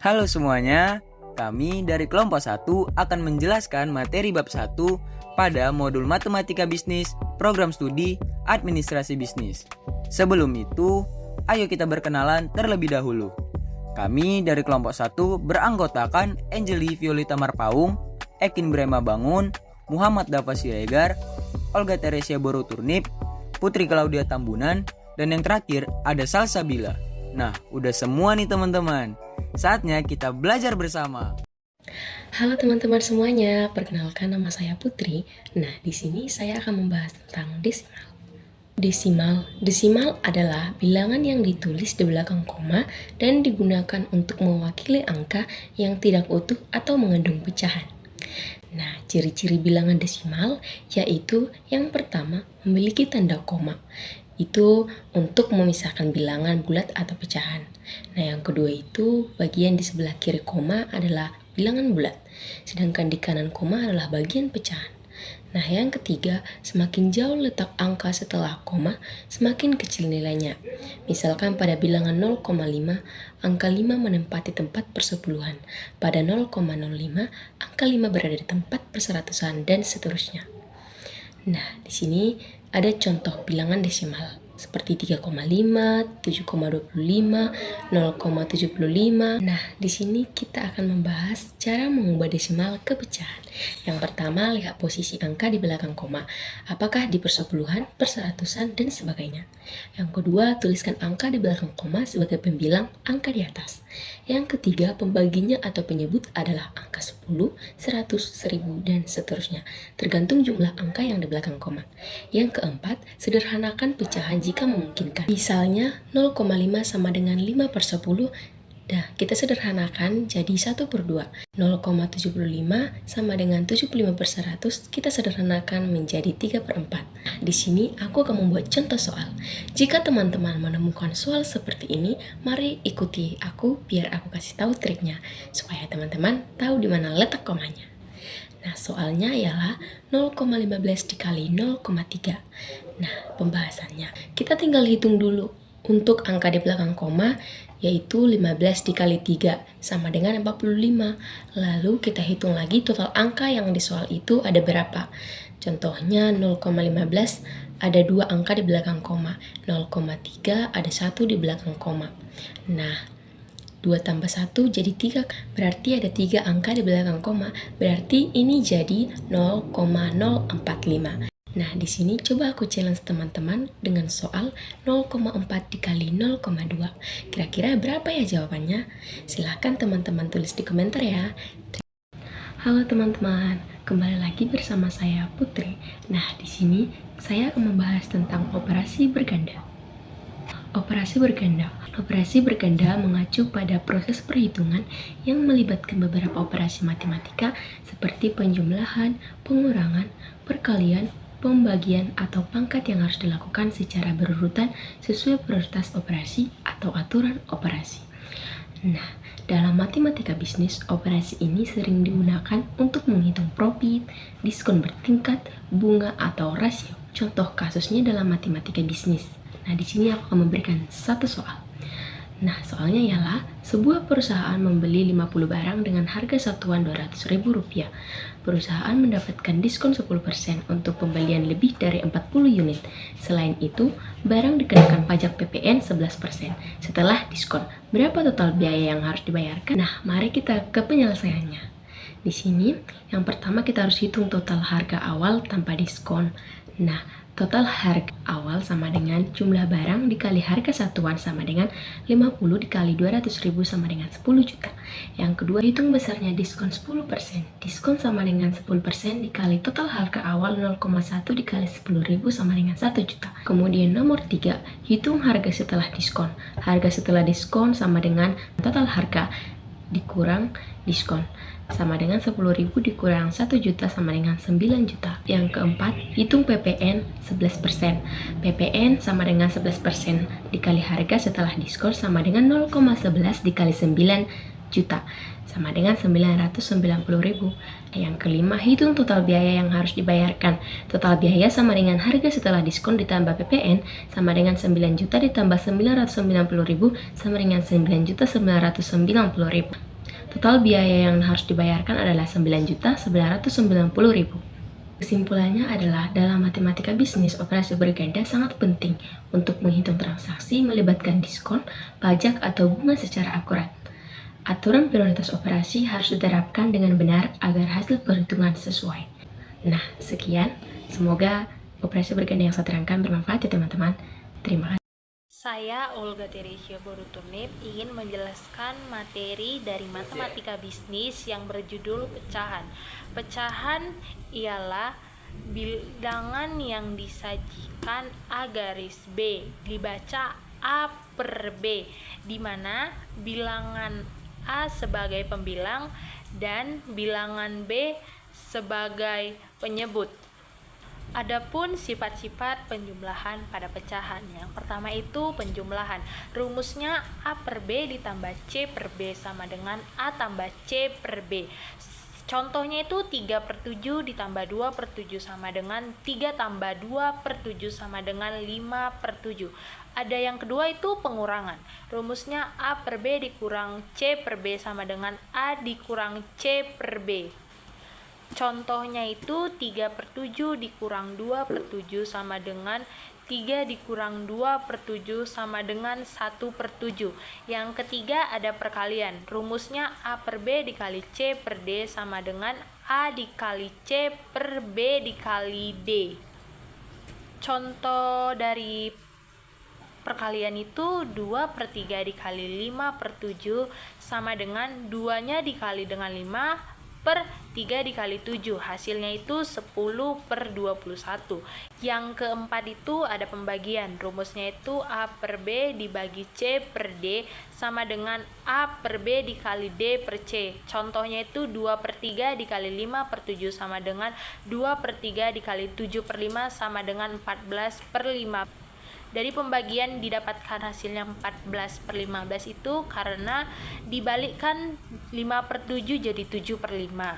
Halo semuanya, kami dari kelompok 1 akan menjelaskan materi bab 1 pada modul Matematika Bisnis, Program Studi Administrasi Bisnis. Sebelum itu, ayo kita berkenalan terlebih dahulu. Kami dari kelompok 1 beranggotakan Angeli Violeta Marpaung, Ekin Brema Bangun, Muhammad Dafa Siregar, Olga Teresia Boro Turnip, Putri Claudia Tambunan, dan yang terakhir ada Salsabila. Nah, udah semua nih teman-teman. Saatnya kita belajar bersama. Halo teman-teman semuanya, perkenalkan nama saya Putri. Nah, di sini saya akan membahas tentang desimal. Desimal adalah bilangan yang ditulis di belakang koma dan digunakan untuk mewakili angka yang tidak utuh atau mengandung pecahan. Nah, ciri-ciri bilangan desimal yaitu yang pertama memiliki tanda koma. Itu untuk memisahkan bilangan bulat atau pecahan. Nah, yang kedua itu bagian di sebelah kiri koma adalah bilangan bulat, sedangkan di kanan koma adalah bagian pecahan. Nah, yang ketiga, semakin jauh letak angka setelah koma, semakin kecil nilainya. Misalkan pada bilangan 0,5, angka 5 menempati tempat persepuluhan. Pada 0,05, angka 5 berada di tempat perseratusan, dan seterusnya. Nah, di sini ada contoh bilangan desimal seperti 3,5, 7,25, 0,75. Nah, di sini kita akan membahas cara mengubah desimal ke pecahan. Yang pertama, lihat posisi angka di belakang koma. Apakah di persepuluhan, perseratusan, dan sebagainya. Yang kedua, tuliskan angka di belakang koma sebagai pembilang angka di atas. Yang ketiga, pembaginya atau penyebut adalah angka 10, 100, 1000, dan seterusnya, tergantung jumlah angka yang di belakang koma. Yang keempat, sederhanakan pecahan jika memungkinkan. Misalnya 0,5 sama dengan 5/10. Nah, kita sederhanakan jadi 1/2. 0,75 sama dengan 75/100, kita sederhanakan menjadi 3/4. Nah, di sini aku akan membuat contoh soal. Jika teman-teman menemukan soal seperti ini, mari ikuti aku biar aku kasih tahu triknya supaya teman-teman tahu di mana letak komanya. Nah, soalnya ialah 0,15 dikali 0,3. Nah, pembahasannya, kita tinggal hitung dulu. Untuk angka di belakang koma, yaitu 15 dikali 3 sama dengan 45. Lalu kita hitung lagi total angka yang di soal itu ada berapa. Contohnya 0,15 ada 2 angka di belakang koma. 0,3 ada 1 di belakang koma. Nah, 2 tambah 1 jadi 3, berarti ada 3 angka di belakang koma, berarti ini jadi 0,045. Nah, di sini coba aku challenge teman-teman dengan soal 0,4 dikali 0,2. Kira-kira berapa ya jawabannya? Silahkan teman-teman tulis di komentar ya. Halo teman-teman, kembali lagi bersama saya Putri. Nah, di sini saya akan membahas tentang operasi berganda. Operasi berganda mengacu pada proses perhitungan yang melibatkan beberapa operasi matematika seperti penjumlahan, pengurangan, perkalian, pembagian, atau pangkat yang harus dilakukan secara berurutan sesuai prioritas operasi atau aturan operasi. Nah, dalam matematika bisnis, operasi ini sering digunakan untuk menghitung profit, diskon bertingkat, bunga, atau rasio. Contoh kasusnya dalam matematika bisnis. Nah, di sini aku akan memberikan satu soal. Nah, soalnya ialah sebuah perusahaan membeli 50 barang dengan harga satuan Rp200.000. Perusahaan mendapatkan diskon 10% untuk pembelian lebih dari 40 unit. Selain itu, barang dikenakan pajak PPN 11%. Setelah diskon, berapa total biaya yang harus dibayarkan? Nah, mari kita ke penyelesaiannya. Di sini, yang pertama kita harus hitung total harga awal tanpa diskon. Nah, total harga awal sama dengan jumlah barang dikali harga satuan sama dengan 50 dikali 200.000 sama dengan 10 juta. Yang kedua, hitung besarnya diskon 10%. Diskon sama dengan 10% dikali total harga awal 0,1 dikali 10.000 sama dengan 1 juta. Kemudian nomor 3, hitung harga setelah diskon. Harga setelah diskon sama dengan total harga dikurang diskon sama dengan 10.000 dikurang 1 juta sama dengan 9 juta. Yang keempat, hitung PPN 11%. PPN sama dengan 11% dikali harga setelah diskon sama dengan 0,11 dikali 9 juta sama dengan 990.000. Yang kelima, hitung total biaya yang harus dibayarkan. Total biaya sama dengan harga setelah diskon ditambah PPN sama dengan 9 juta ditambah 990.000 sama dengan 9.990.000. Total biaya yang harus dibayarkan adalah 9.990.000. Kesimpulannya adalah dalam matematika bisnis, operasi berganda sangat penting untuk menghitung transaksi melibatkan diskon, pajak, atau bunga secara akurat. Aturan prioritas operasi harus diterapkan dengan benar agar hasil perhitungan sesuai. Nah, sekian. Semoga operasi berganda yang saya terangkan bermanfaat ya teman-teman. Terima kasih. Saya Olga Teresia Borutunip ingin menjelaskan materi dari matematika bisnis yang berjudul pecahan. Pecahan ialah bilangan yang disajikan A garis B dibaca A per B, di mana bilangan A sebagai pembilang dan bilangan B sebagai penyebut. Adapun sifat-sifat penjumlahan pada pecahan. Yang pertama itu penjumlahan. Rumusnya A per B ditambah C per B sama dengan A tambah C per B. Contohnya itu 3/7 ditambah 2/7 sama dengan 3 tambah 2/7 sama dengan 5/7. Ada yang kedua itu pengurangan. Rumusnya A per B dikurang C per B sama dengan A dikurang C per B. Contohnya itu 3/7 dikurang 2/7 sama dengan 3 dikurang 2/7 sama dengan 1/7. Yang ketiga ada perkalian. Rumusnya A per B dikali C per D sama dengan A dikali C per B dikali D. Contoh dari perkalian itu 2/3 dikali 5/7 sama dengan 2-nya dikali dengan 5 per 3 dikali 7, hasilnya itu 10/21. Yang keempat itu ada pembagian. Rumusnya itu A per B dibagi C per D sama dengan A per B dikali D per C. Contohnya itu 2/3 dikali 5/7 sama dengan 2/3 dikali 7/5 sama dengan 14/5. Dari pembagian didapatkan hasilnya 14/15 itu karena dibalikkan 5/7 jadi 7/5.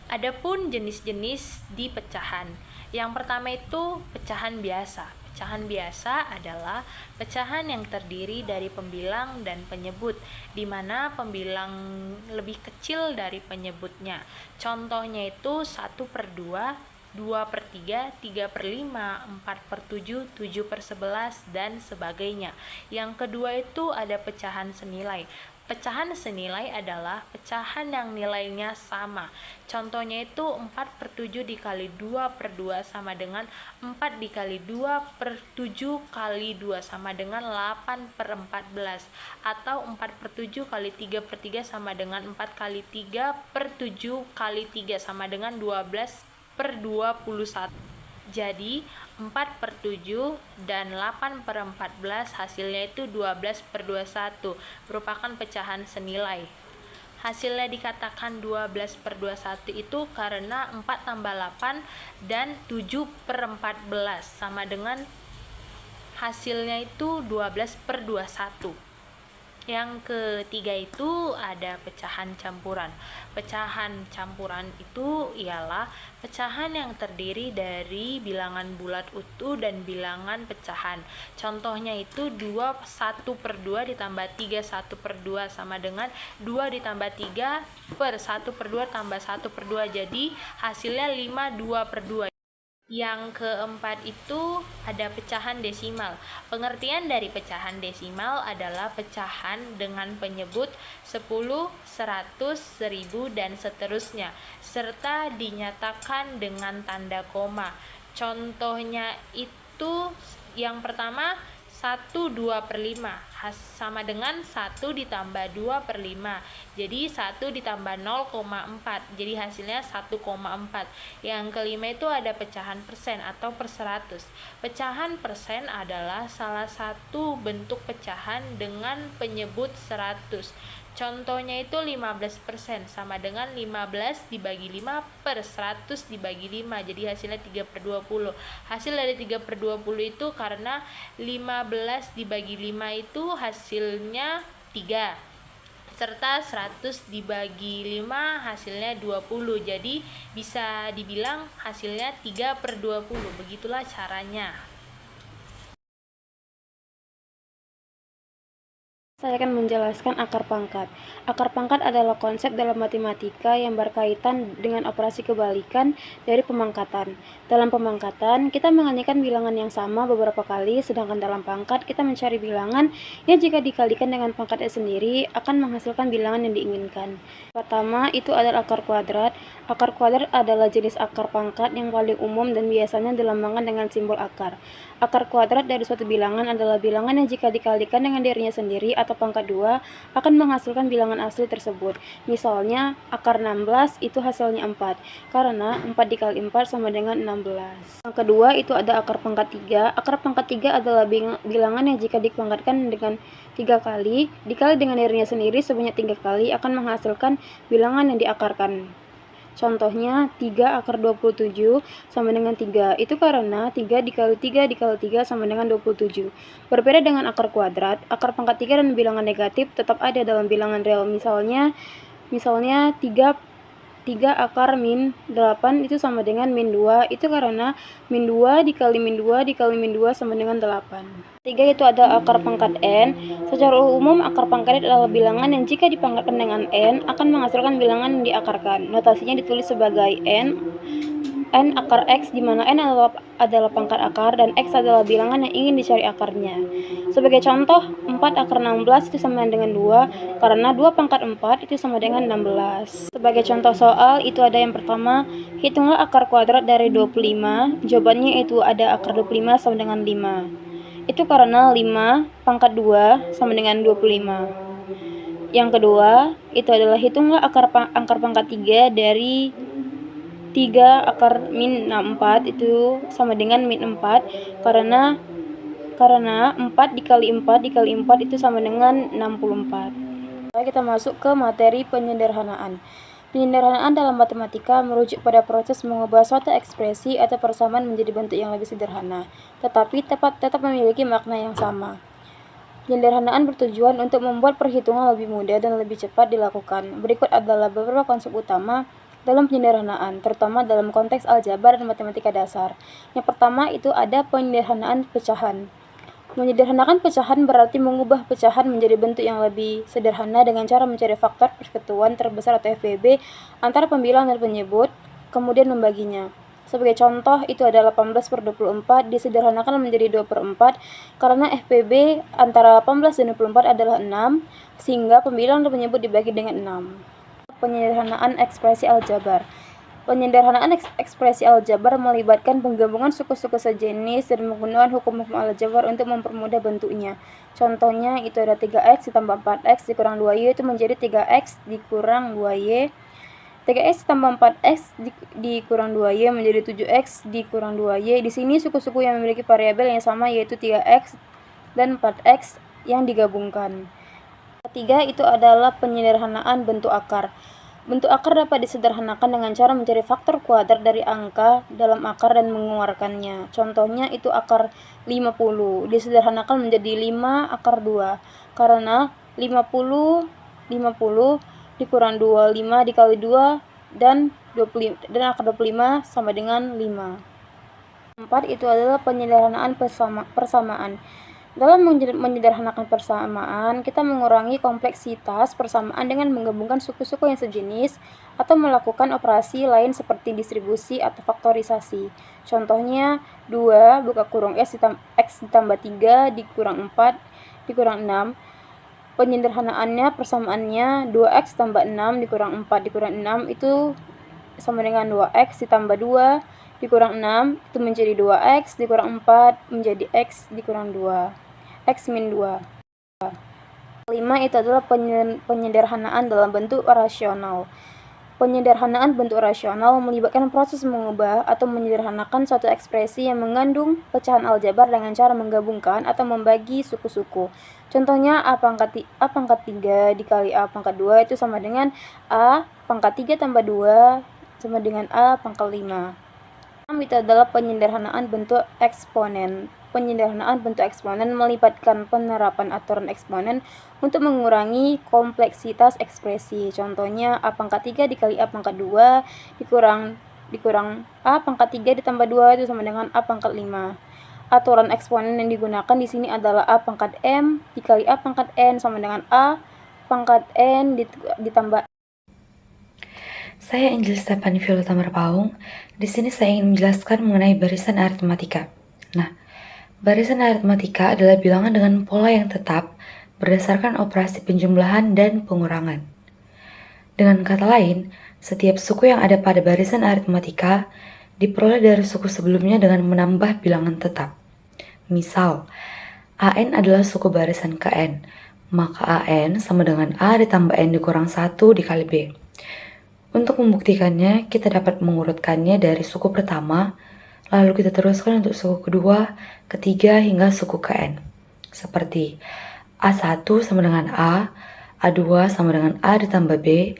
Adapun jenis-jenis di pecahan. Yang pertama itu pecahan biasa. Pecahan biasa adalah pecahan yang terdiri dari pembilang dan penyebut, di mana pembilang lebih kecil dari penyebutnya. Contohnya itu 1/2, 2/3, 3/5, 4/7, 7/11, dan sebagainya. Yang kedua itu ada pecahan senilai. Pecahan senilai adalah pecahan yang nilainya sama. Contohnya itu 4/7 dikali 2/2 sama dengan 4 dikali 2/7 kali 2 sama dengan 8/14, atau 4/7 kali 3/3 sama dengan 4 kali 3/7 kali 3 sama dengan 12/21. Jadi 4/7 dan 8/14 hasilnya itu 12/21, merupakan pecahan senilai. Hasilnya dikatakan 12/21 itu karena 4 tambah 8 dan 7/14 sama dengan hasilnya itu 12/21. Yang ketiga itu ada pecahan campuran. Pecahan campuran itu ialah pecahan yang terdiri dari bilangan bulat utuh dan bilangan pecahan. Contohnya itu 1/2 ditambah 3 1/2 sama dengan 2 ditambah 3 per 1/2 tambah 1/2, jadi hasilnya 5 2/2. Yang keempat itu ada pecahan desimal. Pengertian dari pecahan desimal adalah pecahan dengan penyebut 10, 100, 1000, dan seterusnya, serta dinyatakan dengan tanda koma. Contohnya itu yang pertama 1/2/5 sama dengan 1 ditambah 2/5, jadi 1 ditambah 0,4, jadi hasilnya 1,4. Yang kelima itu ada pecahan persen atau per 100. Pecahan persen adalah salah satu bentuk pecahan dengan penyebut 100. Contohnya itu 15% sama dengan 15 dibagi 5 per 100 dibagi 5, jadi hasilnya 3/20. Hasil dari 3/20 itu karena 15 dibagi 5 itu hasilnya 3, serta 100 dibagi 5 hasilnya 20, jadi bisa dibilang hasilnya 3/20. Begitulah caranya. Saya akan menjelaskan akar pangkat. Akar pangkat adalah konsep dalam matematika yang berkaitan dengan operasi kebalikan dari pemangkatan. Dalam pemangkatan, kita mengalihkan bilangan yang sama beberapa kali, sedangkan dalam pangkat kita mencari bilangan yang jika dikalikan dengan pangkatnya sendiri akan menghasilkan bilangan yang diinginkan. Pertama, itu adalah akar kuadrat. Akar kuadrat adalah jenis akar pangkat yang paling umum dan biasanya dilambangkan dengan simbol akar. Akar kuadrat dari suatu bilangan adalah bilangan yang jika dikalikan dengan dirinya sendiri atau pangkat 2 akan menghasilkan bilangan asli tersebut. Misalnya, akar 16 itu hasilnya 4, karena 4 dikali 4 sama dengan 16. Yang kedua itu ada akar pangkat 3. Akar pangkat 3 adalah bilangan yang jika dipangkatkan dengan 3 kali, dikali dengan dirinya sendiri sebanyak 3 kali akan menghasilkan bilangan yang diakarkan. Contohnya, 3 akar 27 sama dengan 3. Itu karena 3 dikali 3 dikali 3 sama dengan 27. Berbeda dengan akar kuadrat, akar pangkat 3 dan bilangan negatif tetap ada dalam bilangan real. Misalnya 3 akar min 8 itu sama dengan min 2. Itu karena min 2 dikali min 2 dikali min 2 sama dengan 8. 3 itu ada akar pangkat n. Secara umum, akar pangkat adalah bilangan yang jika dipangkatkan dengan n akan menghasilkan bilangan yang diakarkan. Notasinya ditulis sebagai n akar x, di mana n adalah pangkat akar dan x adalah bilangan yang ingin dicari akarnya. Sebagai contoh, 4 akar 16 itu sama dengan 2, karena 2 pangkat 4 itu sama dengan 16. Sebagai contoh soal, itu ada yang pertama, hitunglah akar kuadrat dari 25. Jawabannya itu ada akar 25 sama dengan 5. Itu karena 5 pangkat 2 sama dengan 25. Yang kedua, itu adalah hitunglah akar pangkat 3 dari 3 akar min 64 itu sama dengan min 4, karena 4 dikali 4 dikali 4 itu sama dengan 64. Lalu kita masuk ke materi penyederhanaan. Penyederhanaan dalam matematika merujuk pada proses mengubah suatu ekspresi atau persamaan menjadi bentuk yang lebih sederhana, tetapi tetap memiliki makna yang sama. Penyederhanaan bertujuan untuk membuat perhitungan lebih mudah dan lebih cepat dilakukan. Berikut adalah beberapa konsep utama dalam penyederhanaan, terutama dalam konteks aljabar dan matematika dasar. Yang pertama itu ada penyederhanaan pecahan. Menyederhanakan pecahan berarti mengubah pecahan menjadi bentuk yang lebih sederhana dengan cara mencari faktor persekutuan terbesar atau FPB antara pembilang dan penyebut, kemudian membaginya. Sebagai contoh, itu adalah 18/24 disederhanakan menjadi 2/4 karena FPB antara 18 dan 24 adalah 6, sehingga pembilang dan penyebut dibagi dengan 6. Penyederhanaan ekspresi aljabar. Penyederhanaan ekspresi aljabar melibatkan penggabungan suku-suku sejenis dan menggunakan hukum-hukum aljabar untuk mempermudah bentuknya. Contohnya itu ada 3x ditambah 4x dikurang 2y itu menjadi 3x dikurang 2y. 3x ditambah 4x dikurang 2y menjadi 7x dikurang 2y. Di sini suku-suku yang memiliki variabel yang sama yaitu 3x dan 4x yang digabungkan. Ketiga itu adalah penyederhanaan bentuk akar. Bentuk akar dapat disederhanakan dengan cara mencari faktor kuadrat dari angka dalam akar dan mengeluarkannya. Contohnya itu akar 50 disederhanakan menjadi 5 akar 2 karena 50 dikurang 25 dikali 2 dan akar 25 sama dengan 5. 4 itu adalah penyederhanaan persamaan. Dalam menyederhanakan persamaan, kita mengurangi kompleksitas persamaan dengan menggabungkan suku-suku yang sejenis atau melakukan operasi lain seperti distribusi atau faktorisasi. Contohnya 2 buka kurung x ditambah 3 dikurang 4 dikurang 6. Penyederhanaannya persamaannya 2x tambah 6 dikurang 4 dikurang 6 itu sama dengan 2x ditambah 2 dikurang 6 itu menjadi 2x dikurang 4 menjadi x dikurang 2, x min 2. 5 itu adalah penyederhanaan dalam bentuk rasional. Penyederhanaan bentuk rasional melibatkan proses mengubah atau menyederhanakan suatu ekspresi yang mengandung pecahan aljabar dengan cara menggabungkan atau membagi suku-suku. Contohnya a pangkat 3 dikali a pangkat 2 itu sama dengan a pangkat 3 tambah 2 sama dengan a pangkat 5. Itu adalah penyederhanaan bentuk eksponen. Penyederhanaan bentuk eksponen melibatkan penerapan aturan eksponen untuk mengurangi kompleksitas ekspresi. Contohnya a pangkat 3 dikali a pangkat 2 dikurang a pangkat 3 ditambah 2 itu sama dengan a pangkat 5. aturan eksponen yang digunakan di sini adalah A pangkat M dikali A pangkat N sama dengan A pangkat N ditambah. Saya Angel Stefani Violeta Marpaung. Di sini saya ingin menjelaskan mengenai barisan aritmatika. Nah, barisan aritmatika adalah bilangan dengan pola yang tetap berdasarkan operasi penjumlahan dan pengurangan. Dengan kata lain, setiap suku yang ada pada barisan aritmatika diperoleh dari suku sebelumnya dengan menambah bilangan tetap. Misal, AN adalah suku barisan ke N, maka AN sama dengan A ditambah N dikurang 1 dikali B. Untuk membuktikannya, kita dapat mengurutkannya dari suku pertama, lalu kita teruskan untuk suku kedua, ketiga, hingga suku ke N. Seperti A1 sama dengan A, A2 sama dengan A ditambah B,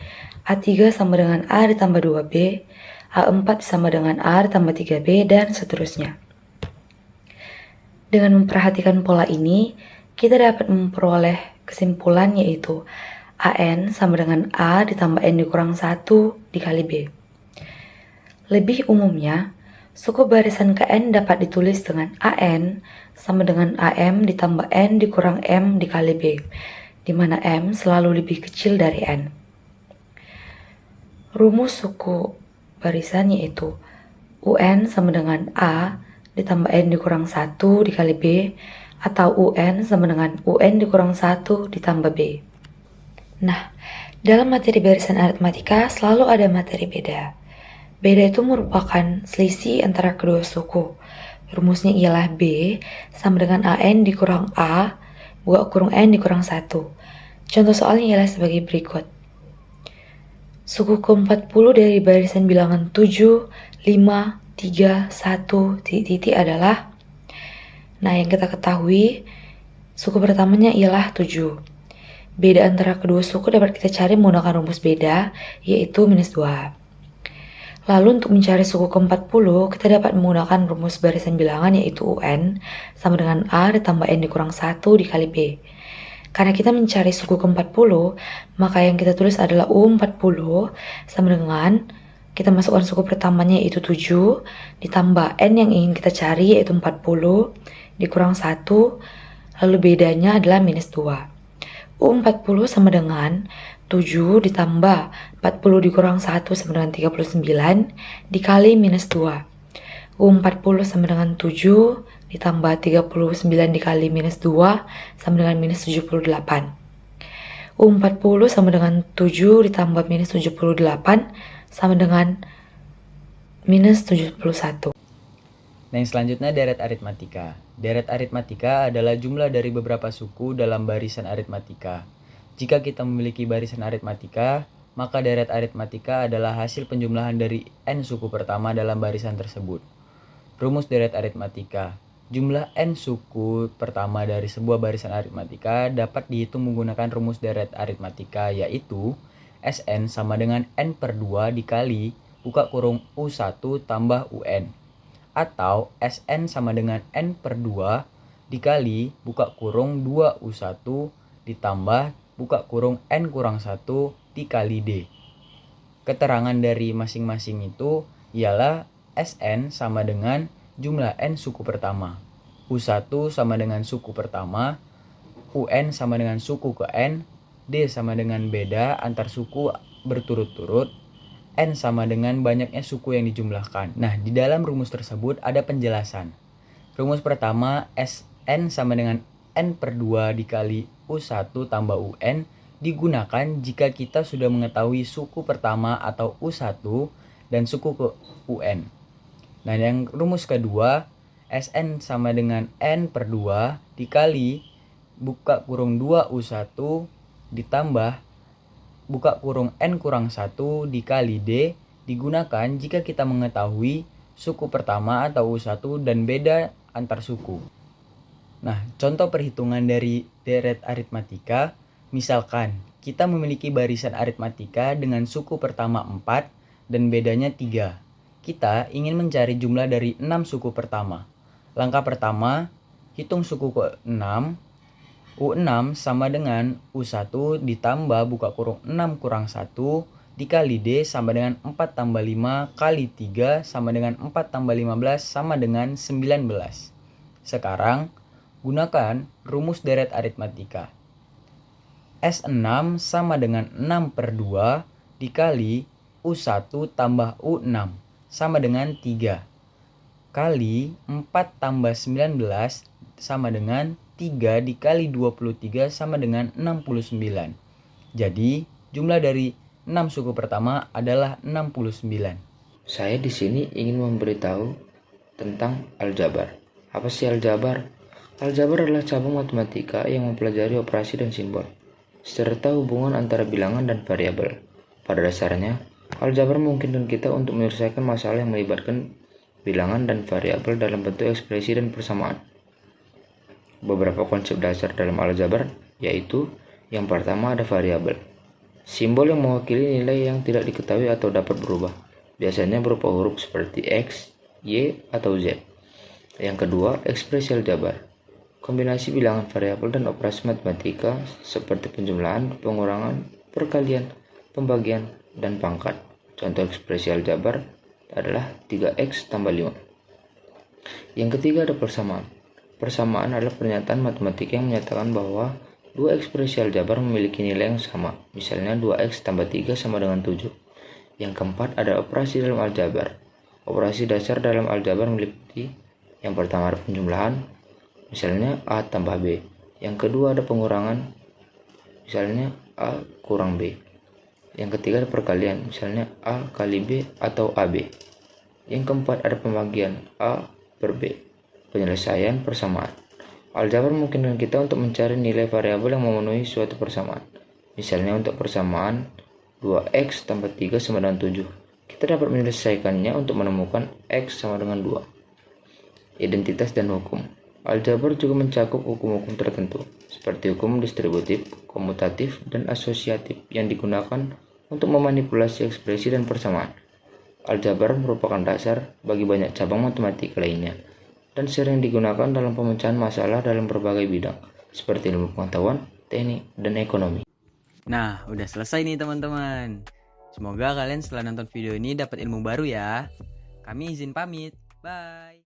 A3 sama dengan A ditambah 2B, A4 sama dengan A ditambah 3B, dan seterusnya. Dengan memperhatikan pola ini, kita dapat memperoleh kesimpulan yaitu AN sama dengan A ditambah N dikurang 1 dikali B. Lebih umumnya, suku barisan ke N dapat ditulis dengan AN sama dengan AM ditambah N dikurang M dikali B, di mana M selalu lebih kecil dari N. Rumus suku barisan yaitu UN sama dengan A ditambah N dikurang 1 dikali B, atau UN sama dengan UN dikurang 1 ditambah B. Nah, dalam materi barisan aritmatika selalu ada materi beda. Beda itu merupakan selisih antara kedua suku. Rumusnya ialah B sama dengan AN dikurang A buka kurung N dikurang 1. Contoh soalnya ialah sebagai berikut. Suku ke-40 dari barisan bilangan 7, 5, 3, 1, titik adalah, nah yang kita ketahui, suku pertamanya ialah 7. Beda antara kedua suku dapat kita cari menggunakan rumus beda, yaitu -2. Lalu untuk mencari suku ke-40, kita dapat menggunakan rumus barisan bilangan yaitu UN sama dengan A ditambah N dikurang 1 dikali B. Karena kita mencari suku ke-40, maka yang kita tulis adalah U40 sama dengan kita masukkan suku pertamanya yaitu 7, ditambah N yang ingin kita cari yaitu 40, dikurang 1, lalu bedanya adalah -2. U40 sama dengan 7 ditambah 40 dikurang 1 sama dengan 39, dikali -2. U40 sama dengan 7, ditambah 39 dikali -2, sama dengan -78. U40 sama dengan 7 ditambah -78, sama dengan -71. Nah, yang selanjutnya deret aritmatika. Deret aritmatika adalah jumlah dari beberapa suku dalam barisan aritmatika. Jika kita memiliki barisan aritmatika, maka deret aritmatika adalah hasil penjumlahan dari N suku pertama dalam barisan tersebut. Rumus deret aritmatika. Jumlah N suku pertama dari sebuah barisan aritmatika dapat dihitung menggunakan rumus deret aritmatika, yaitu Sn sama dengan N/2 dikali buka kurung U1 tambah UN, atau Sn sama dengan N/2 dikali buka kurung 2U1 ditambah buka kurung N kurang 1 dikali D. Keterangan dari masing-masing itu ialah Sn sama dengan jumlah N suku pertama, U1 sama dengan suku pertama, UN sama dengan suku ke N, D sama dengan beda antar suku berturut-turut, N sama dengan banyaknya suku yang dijumlahkan. Nah, di dalam rumus tersebut ada penjelasan. Rumus pertama, Sn sama dengan N/2 dikali U1 tambah UN digunakan jika kita sudah mengetahui suku pertama atau U1 dan suku ke UN. Nah, yang rumus kedua, Sn sama dengan N/2 dikali buka kurung 2U1 ditambah buka kurung N kurang 1 dikali D digunakan jika kita mengetahui suku pertama atau U1 dan beda antar suku. Nah, contoh perhitungan dari deret aritmatika, misalkan kita memiliki barisan aritmatika dengan suku pertama 4 dan bedanya 3. Kita ingin mencari jumlah dari 6 suku pertama. Langkah pertama, hitung suku ke-6. U6 sama dengan U1 ditambah buka kurung 6 kurang 1 dikali D sama dengan 4 tambah 5 kali 3 sama dengan 4 tambah 15 sama dengan 19. Sekarang, gunakan rumus deret aritmatika. S6 sama dengan 6 per 2 dikali U1 tambah U6 sama dengan 3. Kali 4 tambah 19 sama dengan 3 dikali 23 sama dengan 69. Jadi, jumlah dari 6 suku pertama adalah 69. Saya di sini ingin memberitahu tentang aljabar. Apa sih aljabar? Aljabar adalah cabang matematika yang mempelajari operasi dan simbol, serta hubungan antara bilangan dan variabel. Pada dasarnya, aljabar memungkinkan kita untuk menyelesaikan masalah yang melibatkan bilangan dan variabel dalam bentuk ekspresi dan persamaan. Beberapa konsep dasar dalam aljabar yaitu yang pertama ada variabel. Simbol yang mewakili nilai yang tidak diketahui atau dapat berubah, biasanya berupa huruf seperti X, Y, atau Z. Yang kedua, ekspresi aljabar. Kombinasi bilangan variabel dan operasi matematika seperti penjumlahan, pengurangan, perkalian, pembagian, dan pangkat. Contoh ekspresi aljabar adalah 3X tambah 5. Yang ketiga ada persamaan. Persamaan adalah pernyataan matematika yang menyatakan bahwa dua ekspresi aljabar memiliki nilai yang sama. Misalnya 2X tambah 3 sama dengan 7. Yang keempat ada operasi dalam aljabar. Operasi dasar dalam aljabar meliputi yang pertama ada penjumlahan, misalnya A tambah B. Yang kedua ada pengurangan, misalnya A kurang B. Yang ketiga ada perkalian, misalnya A kali B atau AB. Yang keempat ada pembagian A per B. Penyelesaian persamaan. Aljabar memungkinkan kita untuk mencari nilai variabel yang memenuhi suatu persamaan. Misalnya untuk persamaan 2X tambah 3 sama dengan 7. Kita dapat menyelesaikannya untuk menemukan X sama dengan 2. Identitas dan hukum. Aljabar juga mencakup hukum-hukum tertentu, seperti hukum distributif, komutatif, dan asosiatif yang digunakan untuk memanipulasi ekspresi dan persamaan. Aljabar merupakan dasar bagi banyak cabang matematika lainnya, dan sering digunakan dalam pemecahan masalah dalam berbagai bidang, seperti ilmu pengetahuan, teknik, dan ekonomi. Nah, udah selesai nih teman-teman. Semoga kalian setelah nonton video ini dapat ilmu baru ya. Kami izin pamit. Bye.